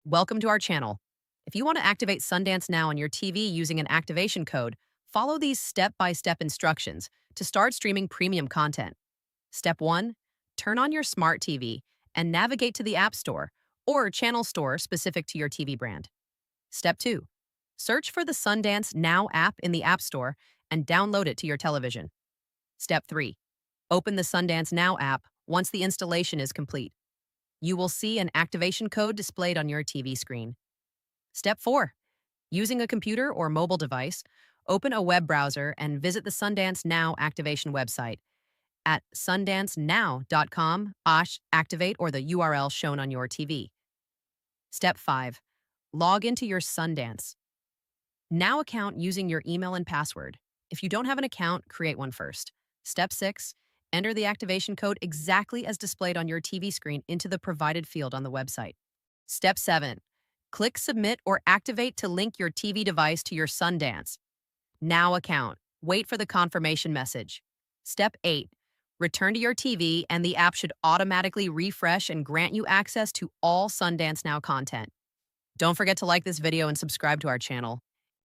Welcome to our channel. If you want to activate Sundance Now on your TV using an activation code, follow these step-by-step instructions to start streaming premium content. Step 1. Turn on your smart TV and navigate to the App Store or channel store specific to your TV brand. Step 2. Search for the Sundance Now app in the App Store and download it to your television. Step 3. Open the Sundance Now app once the installation is complete. You will see an activation code displayed on your TV screen. Step 4. Using a computer or mobile device, open a web browser and visit the Sundance Now activation website at sundancenow.com/activate or the URL shown on your TV. Step 5. Log into your Sundance Now account using your email and password. If you don't have an account, create one first. Step 6. Enter the activation code exactly as displayed on your TV screen into the provided field on the website. Step 7. Click Submit or Activate to link your TV device to your Sundance Now account. Wait for the confirmation message. Step 8. Return to your TV and the app should automatically refresh and grant you access to all Sundance Now content. Don't forget to like this video and subscribe to our channel.